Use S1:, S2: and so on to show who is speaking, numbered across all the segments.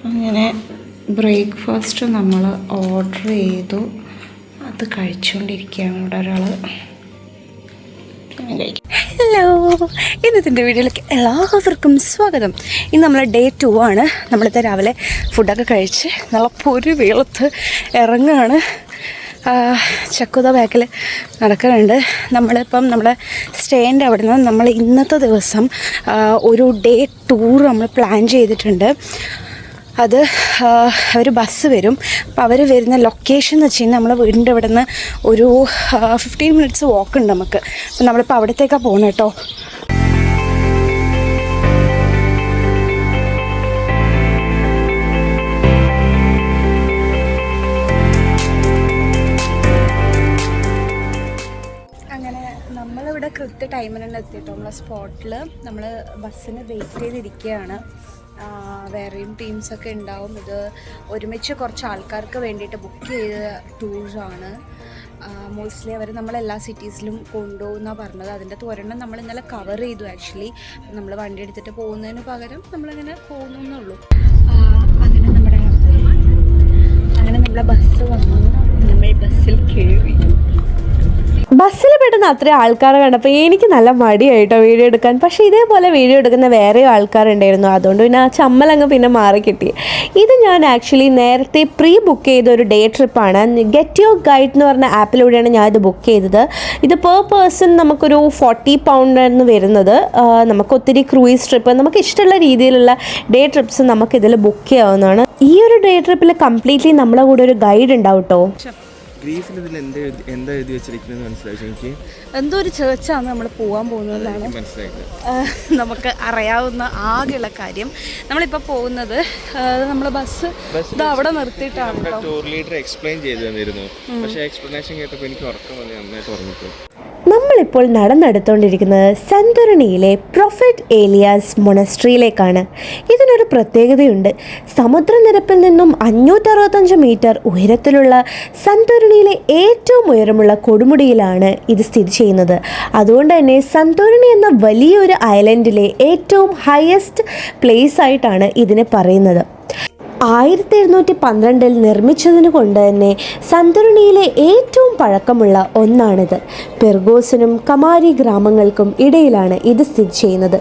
S1: അങ്ങനെ ബ്രേക്ക്ഫാസ്റ്റ് നമ്മൾ ഓർഡർ ചെയ്തു. അത് കഴിച്ചുകൊണ്ടിരിക്കുകയാണ് ഇവിടെ ഒരാൾ.
S2: ഹലോ, ഇന്നത്തെ വീഡിയോയിലേക്ക് എല്ലാവർക്കും സ്വാഗതം. ഇന്ന് നമ്മൾ ഡേ 2 ആണ്. നമ്മളിത് രാവിലെ ഫുഡൊക്കെ കഴിച്ച് നല്ല പൊരി വെയിലത്ത് ഇറങ്ങുകയാണ്. ചക്കുത ബാക്കിൽ നടക്കുന്നുണ്ട്. നമ്മളിപ്പം നമ്മുടെ സ്റ്റേൻ്റെ അവിടെ നിന്ന് നമ്മൾ ഇന്നത്തെ ദിവസം ഒരു ഡേ ടൂർ നമ്മൾ പ്ലാൻ ചെയ്തിട്ടുണ്ട്. അത് ഒരു ബസ് വരും. അപ്പോൾ അവർ വരുന്ന ലൊക്കേഷൻ എന്ന് വെച്ച് കഴിഞ്ഞാൽ നമ്മളെ വീടിൻ്റെ ഇവിടെ നിന്ന് ഒരു 15 മിനിറ്റ്സ് വാക്ക് ഉണ്ട് നമുക്ക്. അപ്പം നമ്മളിപ്പോൾ അവിടത്തേക്കാണ് പോകുന്നത് കേട്ടോ. അങ്ങനെ നമ്മളിവിടെ കൃത്യ ടൈമിന് തന്നെ എത്തിയിട്ടോ. നമ്മളെ സ്പോട്ടിൽ നമ്മൾ ബസ്സിന് വെയിറ്റ് ചെയ്തിരിക്കുകയാണ്. വേറെയും ടീംസൊക്കെ ഉണ്ടാവും. ഇത് ഒരുമിച്ച് കുറച്ച് ആൾക്കാർക്ക് വേണ്ടിയിട്ട് ബുക്ക് ചെയ്ത ടൂറാണ്. മോസ്റ്റ്ലി അവർ നമ്മളെല്ലാ സിറ്റീസിലും കൊണ്ടുപോകുന്നാണ് പറഞ്ഞത്. അതിൻ്റെ ഒരെണ്ണം നമ്മൾ ഇന്നലെ കവർ ചെയ്തു. ആക്ച്വലി നമ്മൾ വണ്ടി എടുത്തിട്ട് പോകുന്നതിന് പകരം നമ്മളിങ്ങനെ പോകുന്നുള്ളൂ. അങ്ങനെ നമ്മളെ ബസ് വന്നു. നമ്മൾ ബസ്സിൽ കയറി. ബസ്സിൽ പെട്ടെന്ന് അത്രയും ആൾക്കാരെ കണ്ടപ്പോൾ എനിക്ക് നല്ല മടിയായിട്ടോ വീഡിയോ എടുക്കാൻ. പക്ഷേ ഇതേപോലെ വീഡിയോ എടുക്കുന്ന വേറെ ആൾക്കാരുണ്ടായിരുന്നു. അതുകൊണ്ട് പിന്നെ ആ ചമ്മലങ്ങ് പിന്നെ മാറി കിട്ടി. ഇത് ഞാൻ ആക്ച്വലി നേരത്തെ പ്രീ ബുക്ക് ചെയ്ത ഒരു ഡേ ട്രിപ്പാണ്. ഗെറ്റ് യുവർ ഗൈഡ് എന്ന് പറഞ്ഞ ആപ്പിലൂടെയാണ് ഞാനിത് ബുക്ക് ചെയ്തത്. ഇത് പെർ പേഴ്സൺ നമുക്കൊരു 40 പൗണ്ടായിരുന്നു വരുന്നത്. നമുക്ക് ഒത്തിരി ക്രൂയിസ് ട്രിപ്പ്, നമുക്ക് ഇഷ്ടമുള്ള രീതിയിലുള്ള ഡേ ട്രിപ്സ് നമുക്കിതിൽ ബുക്ക് ചെയ്യാവുന്നതാണ്. ഈ ഒരു ഡേ ട്രിപ്പിൽ കംപ്ലീറ്റ്ലി നമ്മളെ കൂടെ ഒരു ഗൈഡ് ഉണ്ടാവും കേട്ടോ. എന്തോ ഒരു ചേർച്ചാണ് നമ്മൾ പോകാൻ പോകുന്നതാണ് നമുക്ക് അറിയാവുന്ന ആകെയുള്ള കാര്യം. നമ്മളിപ്പോൾ പോകുന്നത് നമ്മളെ ബസ് അവിടെ നിർത്തിയിട്ടാണ്.
S3: ടൂർ ലീഡർ എക്സ്പ്ലെയിൻ ചെയ്തു തന്നിരുന്നു. പക്ഷേ എക്സ്പ്ലനേഷൻ കേട്ടപ്പോൾ എനിക്ക് ഉറക്കം വന്ന് നന്നായിട്ട് ഉറങ്ങിപ്പോയി.
S2: നമ്മളിപ്പോൾ നടന്നെടുത്തുകൊണ്ടിരിക്കുന്നത് സന്തുരണിയിലെ പ്രൊഫറ്റ് ഏലിയാസ് മൊണസ്ട്രിയിലേക്കാണ്. ഇതിനൊരു പ്രത്യേകതയുണ്ട്. സമുദ്രനിരപ്പിൽ നിന്നും 565 മീറ്റർ ഉയരത്തിലുള്ള സന്തുരണിയിലെ ഏറ്റവും ഉയരമുള്ള കൊടുമുടിയിലാണ് ഇത് സ്ഥിതി ചെയ്യുന്നത്. അതുകൊണ്ട് തന്നെ സന്തുരണി എന്ന വലിയൊരു ഐലൻഡിലെ ഏറ്റവും ഹയസ്റ്റ് പ്ലേസ് ആയിട്ടാണ് ഇതിനെ പറയുന്നത്. 1712 നിർമ്മിച്ചതിന് കൊണ്ട് തന്നെ സന്തുരണിയിലെ ഏറ്റവും പഴക്കമുള്ള ഒന്നാണിത്. പെർഗോസിനും കമാരി ഗ്രാമങ്ങൾക്കും ഇടയിലാണ് ഇത് സ്ഥിതി ചെയ്യുന്നത്.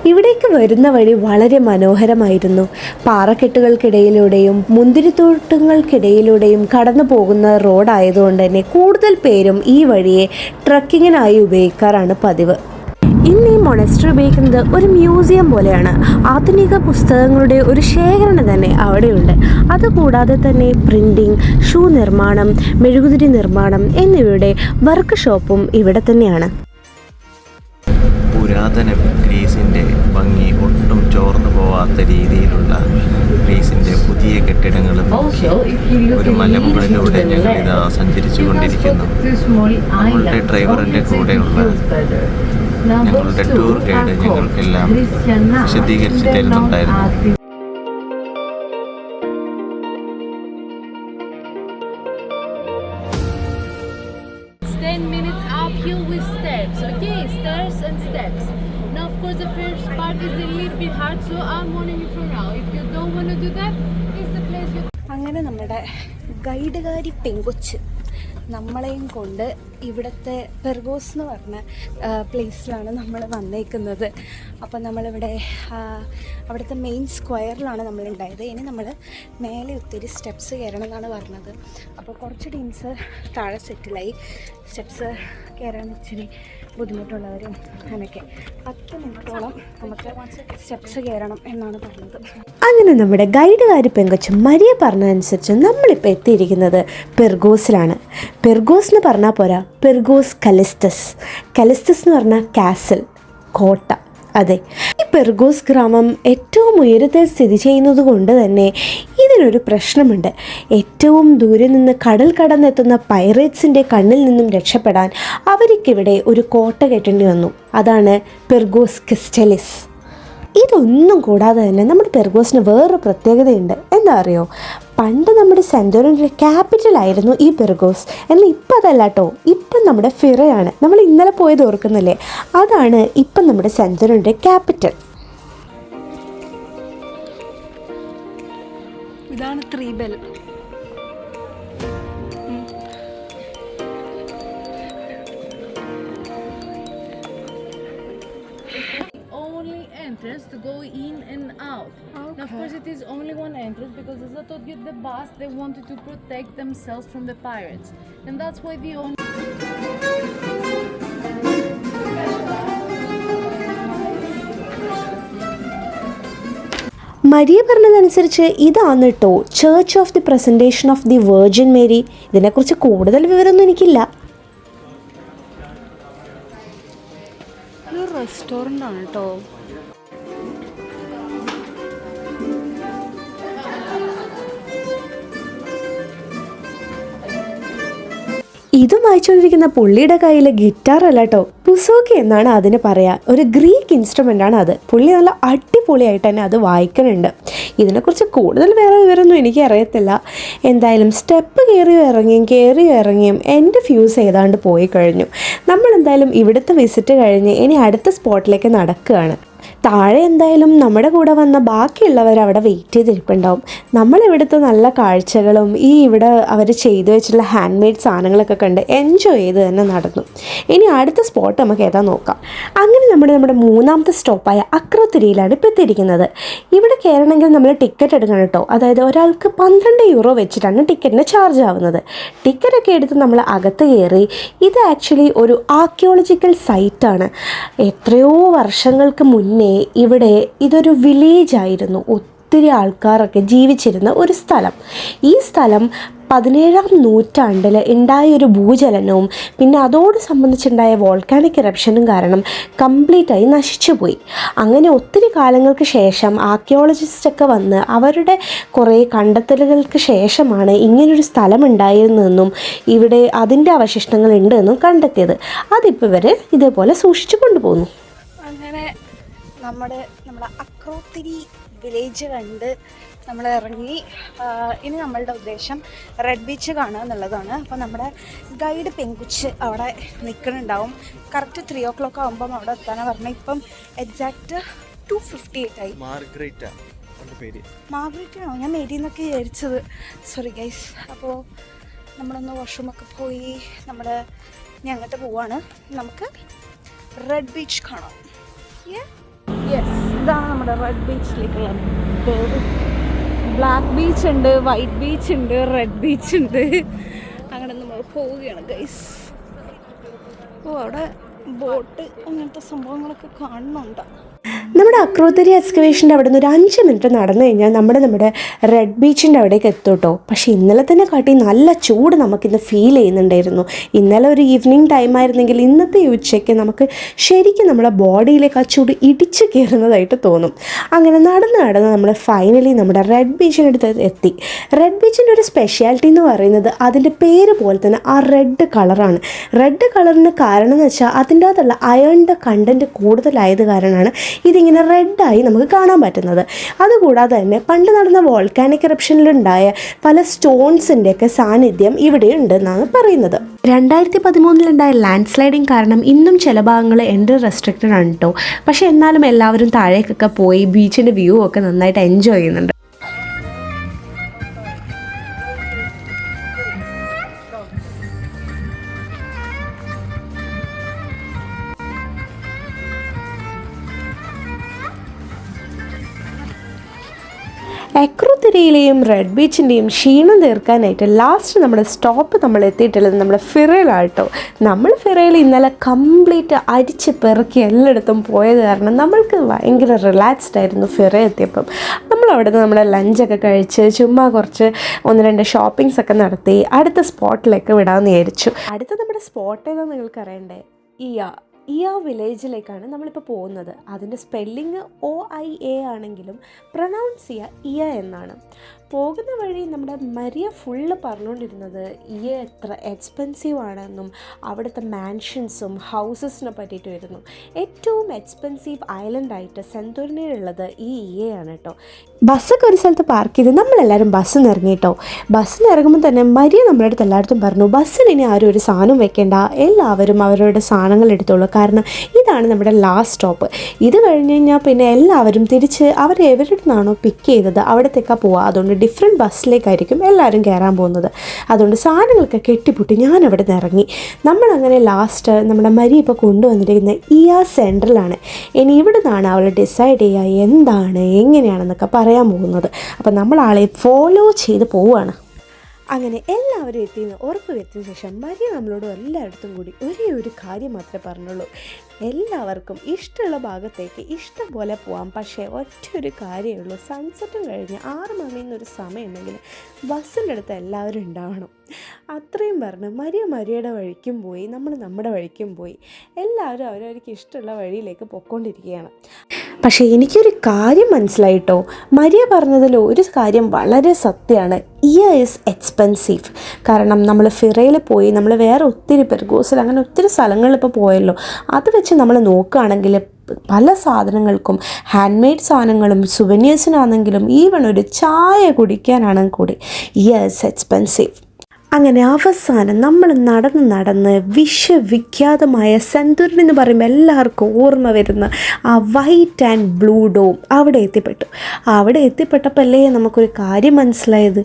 S2: ഇവിടേക്ക് വരുന്ന വഴി വളരെ മനോഹരമായിരുന്നു. പാറക്കെട്ടുകൾക്കിടയിലൂടെയും മുന്തിരിത്തോട്ടങ്ങൾക്കിടയിലൂടെയും കടന്നു പോകുന്ന റോഡായതുകൊണ്ട് തന്നെ കൂടുതൽ പേരും ഈ വഴിയെ ട്രക്കിങ്ങിനായി ഉപയോഗിക്കാറാണ് പതിവ്. ഇന്ന് ഈ മൊണസ്ട്രി ഉപയോഗിക്കുന്നത് ഒരു മ്യൂസിയം പോലെയാണ്. ആധുനിക പുസ്തകങ്ങളുടെ ഒരു ശേഖരണം തന്നെ അവിടെയുണ്ട്. അതുകൂടാതെ തന്നെ പ്രിൻറ്റിങ്, ഷൂ നിർമ്മാണം, മെഴുകുതിരി നിർമ്മാണം എന്നിവയുടെ വർക്ക് ഷോപ്പും ഇവിടെ തന്നെയാണ്.
S3: പുരാതന ഗ്രീസിൻ്റെ ഭംഗി ഒട്ടും ചോർന്നു പോവാത്ത രീതിയിലുള്ള ഗ്രീസിൻ്റെ പുതിയ കെട്ടിടങ്ങൾ നോക്കി ഒരു മലമുകളിലൂടെ ഞങ്ങളിതാ സഞ്ചരിച്ചു കൊണ്ടിരിക്കുന്നു. നമ്മളുടെ ഡ്രൈവറിൻ്റെ കൂടെയുള്ള ഞങ്ങളുടെ ടൂർ ഗൈഡ് ഞങ്ങൾക്കെല്ലാം വിശദീകരിച്ച് തരുന്നുണ്ടായിരുന്നു.
S4: Now, of course, the first part is a little bit hard, so I'm warning you from now. If you don't want to do that, it's the place you...
S2: അങ്ങനെ നമ്മുടെ ഗൈഡുകാരി പെങ്കൊച്ച് നമ്മളെയും കൊണ്ട് ഇവിടുത്തെ പെർഗോസ് എന്ന് പറഞ്ഞ പ്ലേസിലാണ് നമ്മൾ വന്നേക്കുന്നത്. അപ്പോൾ നമ്മളിവിടെ അവിടുത്തെ മെയിൻ സ്ക്വയറിലാണ് നമ്മളുണ്ടായത്. ഇനി നമ്മൾ മേലെ ഒത്തിരി സ്റ്റെപ്സ് കയറണം എന്നാണ് പറഞ്ഞത്. അപ്പോൾ കുറച്ച് ടീംസ് താഴെ സെറ്റിലായി. സ്റ്റെപ്സ് കയറാൻ ഇച്ചിരി ബുദ്ധിമുട്ടുള്ളവരും അങ്ങനെയൊക്കെ 10 മിനിറ്റോളം നമുക്ക് സ്റ്റെപ്സ് കയറണം എന്നാണ് പറഞ്ഞത്. അങ്ങനെ നമ്മുടെ ഗൈഡുകാരി പെങ്കൊച്ച് മരിയ പറഞ്ഞതനുസരിച്ച് നമ്മളിപ്പോൾ എത്തിയിരിക്കുന്നത് പെർഗോസിലാണ്. പെർഗോസ് എന്ന് പറഞ്ഞാൽ പോരാ, പെർഗോസ് കലിസ്റ്റസ്. കലിസ്റ്റസ് എന്ന് പറഞ്ഞാൽ കാസിൽ, കോട്ട. അതെ, ഈ പെർഗോസ് ഗ്രാമം ഏറ്റവും ഉയരത്തിൽ സ്ഥിതി ചെയ്യുന്നത് കൊണ്ട് തന്നെ ഇതിനൊരു പ്രശ്നമുണ്ട്. ഏറ്റവും ദൂരെ നിന്ന് കടൽ കടന്നെത്തുന്ന പൈറേറ്റ്സിൻ്റെ കണ്ണിൽ നിന്നും രക്ഷപ്പെടാൻ അവർക്കിവിടെ ഒരു കോട്ട കെട്ടേണ്ടി വന്നു. അതാണ് പെർഗോസ് കസ്റ്റലിസ്. ഇതൊന്നും കൂടാതെ തന്നെ നമ്മുടെ പെർഗോസിന് വേറൊരു പ്രത്യേകതയുണ്ട്. എന്താ അറിയോ? പണ്ട് നമ്മുടെ സെൻറ്റോറിൻ്റെ ക്യാപിറ്റലായിരുന്നു ഈ പെർഗോസ്. എന്നാൽ ഇപ്പം അതല്ല കേട്ടോ, ഇപ്പം നമ്മുടെ ഫിറയാണ്. നമ്മൾ ഇന്നലെ പോയത് ഓർക്കുന്നില്ലേ? അതാണ് ഇപ്പം നമ്മുടെ സെൻറ്റോറിൻ്റെ ക്യാപിറ്റൽ. ഇതാണ് 3 bell.
S4: Only entrance to go in and out.
S2: Okay.
S4: Now, of course, it is only one entrance because, as I told you, the bus, they wanted to protect themselves from the pirates, and that's why the only.
S5: Maria പറഞ്ഞതനുസരിച്ച് ഇതാണ് കേട്ടോ church of the presentation of the virgin Mary. ഇതിനെക്കുറിച്ച് കൂടുതൽ വിവരമൊന്നും എനിക്കില്ല.
S2: ഒരു restaurant ആണ് കേട്ടോ.
S5: ഇതും വായിച്ചുകൊണ്ടിരിക്കുന്ന പുള്ളിയുടെ കയ്യിൽ ഗിറ്റാർ അല്ല കേട്ടോ, പുസോക്കി എന്നാണ് അതിന് പറയുക. ഒരു ഗ്രീക്ക് ഇൻസ്ട്രുമെൻ്റ് ആണ് അത്. പുള്ളി നല്ല അടിപൊളിയായിട്ട് തന്നെ അത് വായിക്കുന്നുണ്ട്. ഇതിനെക്കുറിച്ച് കൂടുതൽ വേറെ വിവരമൊന്നും എനിക്ക് അറിയത്തില്ല. എന്തായാലും സ്റ്റെപ്പ് കയറിയും ഇറങ്ങിയും എൻ്റെ ഫ്യൂസ് ഏതാണ്ട് പോയി കഴിഞ്ഞു. നമ്മളെന്തായാലും ഇവിടുത്തെ വിസിറ്റ് കഴിഞ്ഞ് ഇനി അടുത്ത സ്പോട്ടിലേക്ക് നടക്കുകയാണ്. താഴെ എന്തായാലും നമ്മുടെ കൂടെ വന്ന ബാക്കിയുള്ളവർ അവിടെ വെയിറ്റ് ചെയ്തിരിപ്പുണ്ടാവും. നമ്മളിവിടുത്തെ നല്ല കാഴ്ചകളും ഇവിടെ അവർ ചെയ്തു വെച്ചിട്ടുള്ള ഹാൻഡ് മെയ്ഡ് സാധനങ്ങളൊക്കെ കണ്ട് എൻജോയ് ചെയ്ത് തന്നെ നടന്നു. ഇനി അടുത്ത സ്പോട്ട് നമുക്ക് ഏതാ നോക്കാം. അങ്ങനെ നമ്മുടെ മൂന്നാമത്തെ സ്റ്റോപ്പായ അക്രോത്തിരിയിലാണ് ഇപ്പോൾ എത്തിയിരിക്കുന്നത്. ഇവിടെ കയറണമെങ്കിൽ നമ്മൾ ടിക്കറ്റ് എടുക്കണം കേട്ടോ. അതായത് ഒരാൾക്ക് 12 യൂറോ വെച്ചിട്ടാണ് ടിക്കറ്റിന് ചാർജ് ആവുന്നത്. ടിക്കറ്റൊക്കെ എടുത്ത് നമ്മൾ അകത്ത് കയറി. ഇത് ആക്ച്വലി ഒരു ആർക്കിയോളജിക്കൽ സൈറ്റാണ്. എത്രയോ വർഷങ്ങൾക്ക് മുന്നേ ഇവിടെ ഇതൊരു വില്ലേജ് ആയിരുന്നു. ഒത്തിരി ആൾക്കാരൊക്കെ ജീവിച്ചിരുന്ന ഒരു സ്ഥലം. ഈ സ്ഥലം 17-ാം നൂറ്റാണ്ടിൽ ഉണ്ടായൊരു ഭൂചലനവും പിന്നെ അതോട് സംബന്ധിച്ചുണ്ടായ വോൾക്കാനിക് എറപ്ഷനും കാരണം കംപ്ലീറ്റായി നശിച്ചുപോയി. അങ്ങനെ ഒത്തിരി കാലങ്ങൾക്ക് ശേഷം ആർക്കിയോളജിസ്റ്റൊക്കെ വന്ന് അവരുടെ കുറേ കണ്ടെത്തലുകൾക്ക് ശേഷമാണ് ഇങ്ങനൊരു സ്ഥലം ഉണ്ടായിരുന്നതെന്നും ഇവിടെ അതിൻ്റെ അവശിഷ്ടങ്ങൾ ഉണ്ട് എന്നും കണ്ടെത്തിയത്. അതിപ്പോൾ ഇവർ ഇതേപോലെ സൂക്ഷിച്ചു കൊണ്ടുപോകുന്നു.
S2: അങ്ങനെ നമ്മുടെ അക്രോത്തിരി വില്ലേജ് കണ്ട് നമ്മൾ ഇറങ്ങി. ഇനി നമ്മളുടെ ഉദ്ദേശം റെഡ് ബീച്ച് കാണുക എന്നുള്ളതാണ്. അപ്പോൾ നമ്മുടെ ഗൈഡ് പെങ്കുച്ച് അവിടെ നിൽക്കുന്നുണ്ടാവും. കറക്റ്റ് 3 o'clock ആകുമ്പം അവിടെ എത്താനാണ് പറഞ്ഞത്. ഇപ്പം എക്സാക്റ്റ് 2:58 ആയി. മാർഗ്രേറ്റാണോ? ഞാൻ മേരി എന്നൊക്കെ വിചാരിച്ചത്. Sorry guys. അപ്പോൾ നമ്മളൊന്ന് വാഷ്റൂമൊക്കെ പോയി ഞാൻ അങ്ങോട്ട് പോവാണ്. നമുക്ക് റെഡ് ബീച്ച് കാണാം. യെസ്, ഇതാണ് നമ്മുടെ റെഡ് ബീച്ചിലേക്കുള്ള ഡോർ. ബ്ലാക്ക് ബീച്ച് ഉണ്ട്, വൈറ്റ് ബീച്ച് ഉണ്ട്, റെഡ് ബീച്ച് ഉണ്ട്. അങ്ങനെ നമ്മൾ പോവുകയാണ് ഗൈസ്. അവിടെ ബോട്ട് അങ്ങനത്തെ സംഭവങ്ങളൊക്കെ കാണുന്നുണ്ട്.
S5: നമ്മുടെ അക്രോത്തിരി എക്സ്കവേഷൻ്റെ അവിടെ നിന്ന് ഒരു 5 മിനിറ്റ് നടന്നു കഴിഞ്ഞാൽ നമ്മുടെ റെഡ് ബീച്ചിൻ്റെ അവിടേക്ക് എത്തും കേട്ടോ. പക്ഷേ ഇന്നലെ തന്നെ കാട്ടി നല്ല ചൂട് നമുക്കിന്ന് ഫീൽ ചെയ്യുന്നുണ്ടായിരുന്നു. ഇന്നലെ ഒരു ഈവനിങ് ടൈം ആയിരുന്നെങ്കിൽ ഇന്നത്തെ ഈ ഉച്ചയ്ക്ക് നമുക്ക് ശരിക്കും നമ്മളെ ബോഡിയിലേക്ക് ആ ചൂട് ഇടിച്ച് കയറുന്നതായിട്ട് തോന്നും. അങ്ങനെ നടന്ന് നമ്മൾ ഫൈനലി നമ്മുടെ റെഡ് ബീച്ചിനടുത്ത് എത്തി. റെഡ് ബീച്ചിൻ്റെ ഒരു സ്പെഷ്യാലിറ്റി എന്ന് പറയുന്നത് അതിൻ്റെ പേര് പോലെ തന്നെ ആ റെഡ് കളറാണ്. റെഡ് കളറിന് കാരണം എന്ന് വെച്ചാൽ അതിൻ്റെ അകത്തുള്ള അയണിൻ്റെ കണ്ടൻറ്റ് കൂടുതലായത് കാരണമാണ് ഇതിങ്ങനെ റെഡായി നമുക്ക് കാണാൻ പറ്റുന്നത്. അതുകൂടാതെ തന്നെ പണ്ട് നടന്ന വോൾക്കാനിക് എറപ്ഷനിലുണ്ടായ പല സ്റ്റോൺസിൻ്റെയൊക്കെ സാന്നിധ്യം ഇവിടെ ഉണ്ടെന്നാണ് പറയുന്നത്. 2013 ലാൻഡ് സ്ലൈഡിങ് കാരണം ഇന്നും ചില ഭാഗങ്ങൾ എൻട്രി റെസ്ട്രിക്റ്റഡ് ആണ് കേട്ടോ. പക്ഷേ എന്നാലും എല്ലാവരും താഴേക്കൊക്കെ പോയി ബീച്ചിൻ്റെ വ്യൂ ഒക്കെ നന്നായിട്ട് എൻജോയ് ചെയ്യുന്നുണ്ട്. അക്രോത്തിരിയിലെയും റെഡ് ബീച്ചിൻ്റെയും ക്ഷീണം തീർക്കാനായിട്ട് ലാസ്റ്റ് നമ്മുടെ സ്റ്റോപ്പ് നമ്മൾ എത്തിയിട്ടുള്ളത് നമ്മുടെ ഫിറയിലാട്ടോ. നമ്മൾ ഫിറയിൽ ഇന്നലെ കംപ്ലീറ്റ് അടിച്ച് പെറുക്കി എല്ലായിടത്തും പോയത് കാരണം നമ്മൾക്ക് ഭയങ്കര റിലാക്സ്ഡ് ആയിരുന്നു. ഫിറ എത്തിയപ്പം നമ്മളവിടെ നിന്ന് നമ്മുടെ ലഞ്ചൊക്കെ കഴിച്ച് ചുമ്മാ കുറച്ച് 1-2 ഷോപ്പിങ്സ് ഒക്കെ നടത്തി അടുത്ത സ്പോട്ടിലേക്ക് വിടാമെന്ന് വിചാരിച്ചു. അടുത്ത നമ്മുടെ സ്പോട്ട് ഏതാണെന്ന് നിങ്ങൾക്ക് അറിയണ്ടേ? ഇയ വില്ലേജിലേക്കാണ് നമ്മളിപ്പോൾ പോകുന്നത്. അതിൻ്റെ സ്പെല്ലിങ് OIA ആണെങ്കിലും പ്രൊനൗൺസ് ചെയ്യുക ഇയ എന്നാണ്. പോകുന്ന വഴി നമ്മുടെ മരിയ ഫുള്ള് പറഞ്ഞുകൊണ്ടിരുന്നത് എത്ര എക്സ്പെൻസീവ് ആണെന്നും അവിടുത്തെ മാൻഷൻസും ഹൗസസിനെ പറ്റിയിട്ടുമായിരുന്നു. ഏറ്റവും എക്സ്പെൻസീവ് ഐലൻഡായിട്ട് സെന്തോറിനിയിലുള്ളത് ഈ ആണ് കേട്ടോ. ബസ്സൊക്കെ ഒരു സ്ഥലത്ത് പാർക്ക് ചെയ്ത് നമ്മളെല്ലാവരും ബസ്സിൽ നിന്ന് ഇറങ്ങി കേട്ടോ. ബസ്സിൽ നിന്ന് ഇറങ്ങുമ്പോൾ തന്നെ മരിയ നമ്മുടെ അടുത്ത് എല്ലായിടത്തും പറഞ്ഞു, ബസ്സിൽ ഇനി ആരും ഒരു സാധനം വെക്കേണ്ട, എല്ലാവരും അവരുടെ സാധനങ്ങൾ എടുത്തോളൂ, കാരണം ഇതാണ് നമ്മുടെ ലാസ്റ്റ് സ്റ്റോപ്പ്. ഇത് കഴിഞ്ഞ് കഴിഞ്ഞാൽ പിന്നെ എല്ലാവരും തിരിച്ച് അവരെവിടെ നിന്നാണോ പിക്ക് ചെയ്തത് അവിടത്തേക്കാണ് പോവുക. അതുകൊണ്ട് ഡിഫറെൻറ്റ് ബസ്സിലേക്കായിരിക്കും എല്ലാവരും കയറാൻ പോകുന്നത്. അതുകൊണ്ട് സാധനങ്ങളൊക്കെ കെട്ടിപ്പൊട്ടി ഞാൻ അവിടെ നിന്ന് ഇറങ്ങി. നമ്മളങ്ങനെ ലാസ്റ്റ് നമ്മുടെ മരി ഇപ്പോൾ കൊണ്ടുവന്നിരിക്കുന്ന ഇയാ സെൻട്രലാണ്. ഇനി ഇവിടെ നിന്നാണ് അവൾ ഡിസൈഡ് ചെയ്യുക എന്താണ് എങ്ങനെയാണെന്നൊക്കെ പറയാൻ പോകുന്നത്. അപ്പോൾ നമ്മൾ ആളെ ഫോളോ ചെയ്ത് പോവുകയാണ്. അങ്ങനെ എല്ലാവരും എത്തിയെന്ന് ഉറപ്പ് വരുത്തിയ ശേഷം മരിയ നമ്മളോട് എല്ലായിടത്തും കൂടി ഒരേ ഒരു കാര്യം മാത്രമേ പറഞ്ഞുള്ളൂ, എല്ലാവർക്കും ഇഷ്ടമുള്ള ഭാഗത്തേക്ക് ഇഷ്ടം പോലെ പോകാം, പക്ഷേ ഒറ്റൊരു കാര്യമേ ഉള്ളൂ, സൺസെറ്റും കഴിഞ്ഞ് 6 മണിന്നൊരു സമയം ഉണ്ടെങ്കിൽ ബസ്സിൻ്റെ അടുത്ത് എല്ലാവരും ഉണ്ടാവണം. അത്രയും പറഞ്ഞ് മരിയയുടെ വഴിക്കും പോയി, നമ്മൾ നമ്മുടെ വഴിക്കും പോയി. എല്ലാവരും അവരവർക്ക് ഇഷ്ടമുള്ള വഴിയിലേക്ക് പൊയ്ക്കൊണ്ടിരിക്കുകയാണ്. പക്ഷേ എനിക്കൊരു കാര്യം മനസ്സിലായിട്ടോ, മരിയ പറഞ്ഞതിൽ ഒരു കാര്യം വളരെ സത്യമാണ്. ഇയ ഈസ് എക്സ്പെൻസീവ്. കാരണം നമ്മൾ ഫിറയിൽ പോയി, നമ്മൾ വേറെ ഒത്തിരി പെർഗോസിൽ അങ്ങനെ ഒത്തിരി സ്ഥലങ്ങളിൽ ഇപ്പോൾ പോയല്ലോ, അത് വെച്ച് നമ്മൾ നോക്കുകയാണെങ്കിൽ പല സാധനങ്ങൾക്കും, ഹാൻഡ് മെയ്ഡ് സാധനങ്ങളും സുവനീഴ്സിനാണെങ്കിലും ഈവൺ ഒരു ചായ കുടിക്കാനാണെങ്കിൽ കൂടി ഇയ ഈസ് എക്സ്പെൻസീവ്. അങ്ങനെ അവസാനം നമ്മൾ നടന്ന് വിശ്വവിഖ്യാതമായ സെന്തൂരിൻ എന്ന് പറയുമ്പോൾ എല്ലാവർക്കും ഓർമ്മ വരുന്ന ആ വൈറ്റ് ആൻഡ് ബ്ലൂ ഡോം അവിടെ എത്തിപ്പെട്ടു. അവിടെ എത്തിപ്പെട്ടപ്പോൾ അല്ലേ നമുക്കൊരു കാര്യം മനസ്സിലായത്,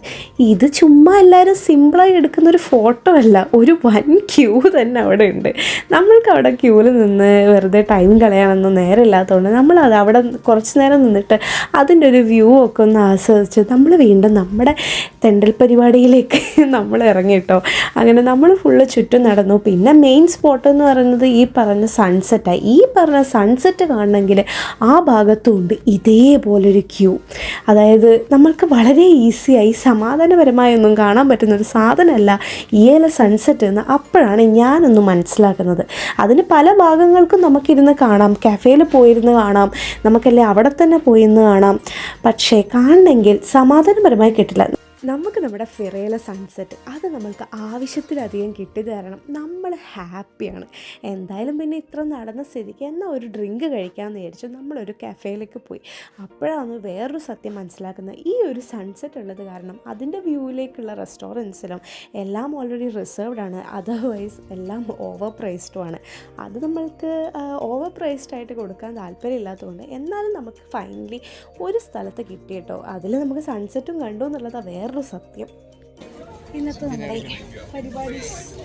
S5: ഇത് ചുമ്മാ എല്ലാവരും സിമ്പിളായി എടുക്കുന്നൊരു ഫോട്ടോ അല്ല, ഒരു വൻ ക്യൂ തന്നെ അവിടെ ഉണ്ട്. നമ്മൾക്ക് അവിടെ ക്യൂവിൽ നിന്ന് വെറുതെ ടൈം കളയാനൊന്നും നേരമില്ലാത്തതുകൊണ്ട് നമ്മളത് അവിടെ കുറച്ച് നേരം നിന്നിട്ട് അതിൻ്റെ ഒരു വ്യൂ ഒക്കെ ഒന്ന് ആസ്വദിച്ച് നമ്മൾ വീണ്ടും നമ്മുടെ തെണ്ടൽ പരിപാടിയിലേക്ക് നമ്മൾ ഇറങ്ങി കേട്ടോ. അങ്ങനെ നമ്മൾ ഫുള്ള് ചുറ്റും നടന്നു. പിന്നെ മെയിൻ സ്പോട്ട് എന്ന് പറയുന്നത് ഈ പറഞ്ഞ സൺസെറ്റായി. ഈ പറഞ്ഞ സൺസെറ്റ് കാണണമെങ്കിൽ ആ ഭാഗത്തുണ്ട് ഇതേപോലൊരു ക്യൂ. അതായത് നമ്മൾക്ക് വളരെ ഈസിയായി സമാധാനപരമായി ഒന്നും കാണാൻ പറ്റുന്നൊരു സാധനമല്ല ഈയിലെ സൺസെറ്റ് എന്ന് അപ്പോഴാണ് ഞാനൊന്ന് മനസ്സിലാക്കുന്നത്. അതിന് പല ഭാഗങ്ങൾക്കും നമുക്കിരുന്ന് കാണാം, കഫേയിൽ പോയിരുന്ന് കാണാം, നമുക്കല്ലേ അവിടെ തന്നെ പോയിരുന്ന് കാണാം. പക്ഷേ കാണണമെങ്കിൽ സമാധാനപരമായി കിട്ടില്ല. നമുക്ക് നമ്മുടെ ഫിറയിലെ സൺസെറ്റ് അത് നമ്മൾക്ക് ആവശ്യത്തിലധികം കിട്ടിയത് കാരണം നമ്മൾ ഹാപ്പിയാണ്. എന്തായാലും പിന്നെ ഇത്ര നടന്ന സ്ഥിതിക്ക് എന്നാൽ ഒരു ഡ്രിങ്ക് കഴിക്കാമെന്ന് വിചാരിച്ചു നമ്മളൊരു കഫേയിലേക്ക് പോയി. അപ്പോഴാണ് വേറൊരു സത്യം മനസ്സിലാക്കുന്നത്, ഈ ഒരു സൺസെറ്റ് ഉള്ളത് കാരണം അതിൻ്റെ വ്യൂവിലേക്കുള്ള റെസ്റ്റോറൻറ്റ്സിലും എല്ലാം ഓൾറെഡി റിസർവ്ഡ് ആണ്, അതർവൈസ് എല്ലാം ഓവർ പ്രൈസ്ഡുമാണ്. അത് നമ്മൾക്ക് ഓവർ പ്രൈസ്ഡ് ആയിട്ട് കൊടുക്കാൻ താല്പര്യമില്ലാത്തതുകൊണ്ട് എന്നാലും നമുക്ക് ഫൈനലി ഒരു സ്ഥലത്ത് കിട്ടി കേട്ടോ. അതിൽ നമുക്ക് സൺസെറ്റും കണ്ടു എന്നുള്ളത് വേറൊരു സത്യം.
S2: ഇന്നത്തെ നമ്മുടെ പരിപാടി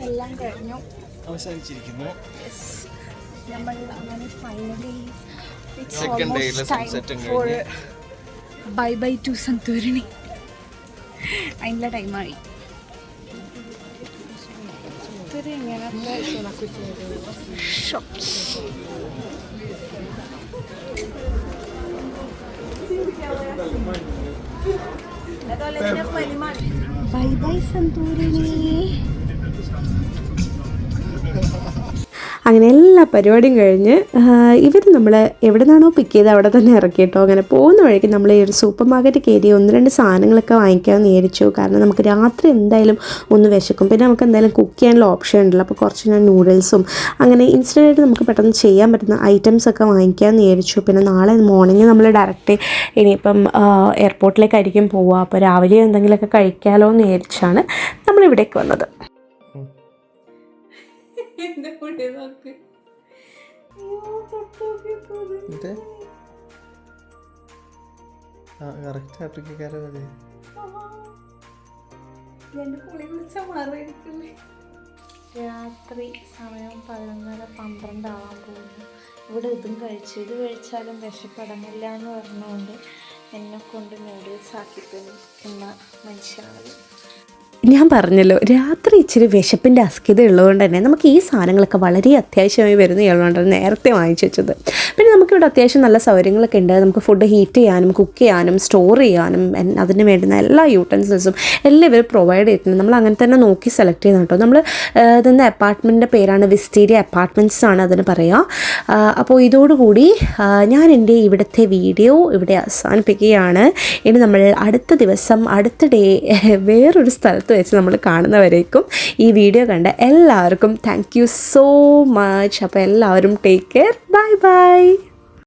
S2: എല്ലാം കഴിഞ്ഞു,
S3: അവസാനിച്ചിരിക്കുന്നു.
S2: നമ്മൾ അങ്ങനെ ഫൈനലി
S3: സെക്കൻഡ് ഡേയിലെ സൺസെറ്റും കഴിഞ്ഞു.
S2: Bye to Santorini. അതിൻ്റെ ടൈമായി. ഒത്തിരി ഇങ്ങനത്തെ ഷോപ്സ് ബൈ സന്തൂരിണി.
S5: അങ്ങനെ എല്ലാ പരിപാടിയും കഴിഞ്ഞ് ഇവർ നമ്മൾ എവിടെ നിന്നാണോ പിക്ക് ചെയ്ത് അവിടെ തന്നെ ഇറക്കി കേട്ടോ. അങ്ങനെ പോകുന്ന വഴിക്ക് നമ്മൾ ഈ ഒരു സൂപ്പർ മാർക്കറ്റ് കയറി 1-2 സാധനങ്ങളൊക്കെ വാങ്ങിക്കാമെന്ന് വിചാരിച്ചു. കാരണം നമുക്ക് രാത്രി എന്തായാലും ഒന്ന് വിശക്കും, പിന്നെ നമുക്ക് എന്തായാലും കുക്ക് ചെയ്യാനുള്ള ഓപ്ഷൻ ഉണ്ടല്ലോ. അപ്പോൾ കുറച്ച് ഞാൻ നൂഡിൽസും അങ്ങനെ ഇൻസ്റ്റൻ്റായിട്ട് നമുക്ക് പെട്ടെന്ന് ചെയ്യാൻ പറ്റുന്ന ഐറ്റംസൊക്കെ വാങ്ങിക്കാമെന്ന് വിചാരിച്ചു. പിന്നെ നാളെ മോർണിംഗ് നമ്മൾ ഡയറക്റ്റ് ഇനിയിപ്പം എയർപോർട്ടിലേക്കായിരിക്കും പോവുക. അപ്പോൾ രാവിലെ എന്തെങ്കിലുമൊക്കെ കഴിക്കാമല്ലോ എന്ന് വിചാരിച്ചാണ് നമ്മളിവിടേക്ക് വന്നത്.
S1: രാത്രി സമയം 11-12 ആവാൻ പോകുന്നു. ഇവിടെ ഇതും കഴിച്ചു, ഇത് കഴിച്ചാലും വിശപ്പടങ്ങില്ല എന്ന് പറഞ്ഞുകൊണ്ട് എന്നെ കൊണ്ട് നൂഡിൽസ് ആക്കിത്തന്നു എന്ന മനുഷ്യനാണ്.
S5: ഞാൻ പറഞ്ഞല്ലോ, രാത്രി ഇച്ചിരി വിശപ്പിൻ്റെ അസ്കിത ഉള്ളതുകൊണ്ട് തന്നെ നമുക്ക് ഈ സാധനങ്ങളൊക്കെ വളരെ അത്യാവശ്യമായി വരുന്നതുകൊണ്ടാണ് നേരത്തെ വാങ്ങിച്ചു വെച്ചത്. പിന്നെ നമുക്കിവിടെ അത്യാവശ്യം നല്ല സൗകര്യങ്ങളൊക്കെ ഉണ്ട്. നമുക്ക് ഫുഡ് ഹീറ്റ് ചെയ്യാനും കുക്ക് ചെയ്യാനും സ്റ്റോർ ചെയ്യാനും അതിന് വേണ്ടുന്ന എല്ലാ യൂട്ടൻസിൽസും എല്ലാം ഇവർ പ്രൊവൈഡ് ചെയ്തിട്ടുണ്ട്. നമ്മൾ അങ്ങനെ തന്നെ നോക്കി സെലക്ട് ചെയ്യുന്ന കേട്ടോ. നമ്മൾ ഇതിൻ്റെ അപ്പാർട്ട്മെൻറ്റിൻ്റെ പേരാണ് വിസ്റ്റീരിയ അപ്പാർട്ട്മെൻറ്റ്സ് ആണ് അതിന് പറയുക. അപ്പോൾ ഇതോടുകൂടി ഞാൻ എൻ്റെ ഇവിടുത്തെ വീഡിയോ ഇവിടെ അവസാനിപ്പിക്കുകയാണ്. ഇനി നമ്മൾ അടുത്ത ദിവസം അടുത്ത ഡേ വേറൊരു സ്ഥലത്ത് വെച്ച് നമ്മൾ കാണുന്നവരേക്കും ഈ വീഡിയോ കണ്ട എല്ലാവർക്കും താങ്ക് യു സോ മച്ച്. അപ്പോൾ എല്ലാവരും ടേക്ക് കെയർ. Bye bye.